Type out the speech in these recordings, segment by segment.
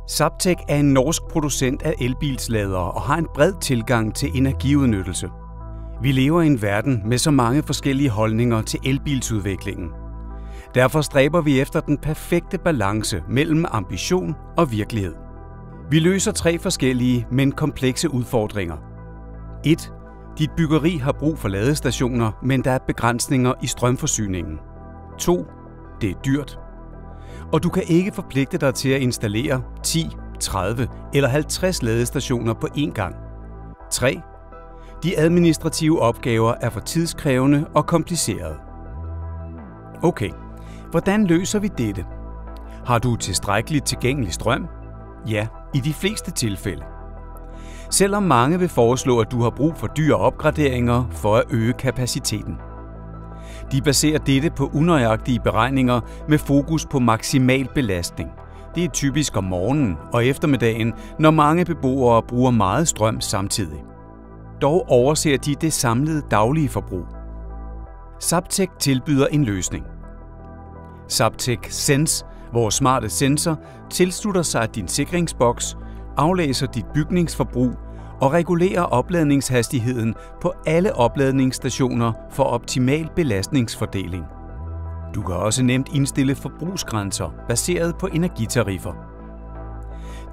Zaptec er en norsk producent af elbilsladere og har en bred tilgang til energiudnyttelse. Vi lever i en verden med så mange forskellige holdninger til elbilsudviklingen. Derfor stræber vi efter den perfekte balance mellem ambition og virkelighed. Vi løser 3 forskellige, men komplekse udfordringer. 1. Dit byggeri har brug for ladestationer, men der er begrænsninger i strømforsyningen. 2. Det er dyrt. Og du kan ikke forpligte dig til at installere 10, 30 eller 50 ladestationer på én gang. 3. De administrative opgaver er for tidskrævende og komplicerede. Okay, hvordan løser vi dette? Har du tilstrækkeligt tilgængelig strøm? Ja, i de fleste tilfælde. Selvom mange vil foreslå, at du har brug for dyre opgraderinger for at øge kapaciteten. De baserer dette på unøjagtige beregninger med fokus på maksimal belastning. Det er typisk om morgenen og eftermiddagen, når mange beboere bruger meget strøm samtidig. Dog overser de det samlede daglige forbrug. Zaptec tilbyder en løsning. Zaptec Sense, vores smarte sensor, tilslutter sig din sikringsboks, aflæser dit bygningsforbrug og regulerer opladningshastigheden på alle opladningsstationer for optimal belastningsfordeling. Du kan også nemt indstille forbrugsgrænser baseret på energitariffer.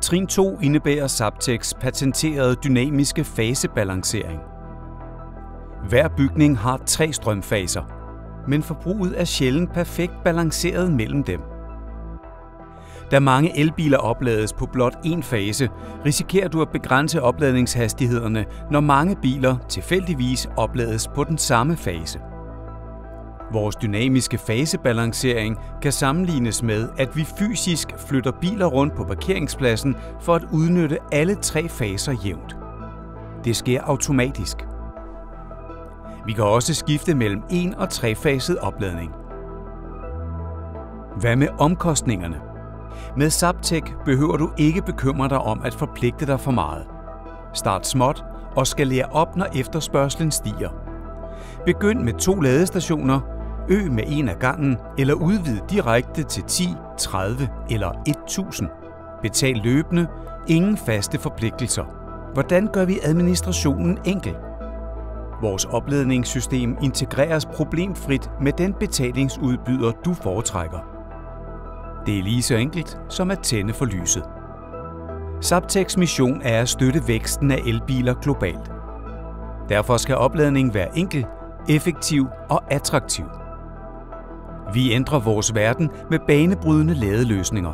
Trin 2 indebærer Zaptecs patenterede dynamiske fasebalancering. Hver bygning har 3 strømfaser, men forbruget er sjældent perfekt balanceret mellem dem. Da mange elbiler oplades på blot én fase, risikerer du at begrænse opladningshastighederne, når mange biler tilfældigvis oplades på den samme fase. Vores dynamiske fasebalancering kan sammenlignes med, at vi fysisk flytter biler rundt på parkeringspladsen for at udnytte alle 3 faser jævnt. Det sker automatisk. Vi kan også skifte mellem 1- og 3-faset opladning. Hvad med omkostningerne? Med Zaptec behøver du ikke bekymre dig om at forpligte dig for meget. Start småt og skalere op, når efterspørgslen stiger. Begynd med 2 ladestationer, øg med 1 ad gangen eller udvid direkte til 10, 30 eller 1000. Betal løbende, ingen faste forpligtelser. Hvordan gør vi administrationen enkel? Vores opladningssystem integreres problemfrit med den betalingsudbyder, du foretrækker. Det er lige så enkelt som at tænde for lyset. Zaptecs mission er at støtte væksten af elbiler globalt. Derfor skal opladning være enkel, effektiv og attraktiv. Vi ændrer vores verden med banebrydende ladeløsninger.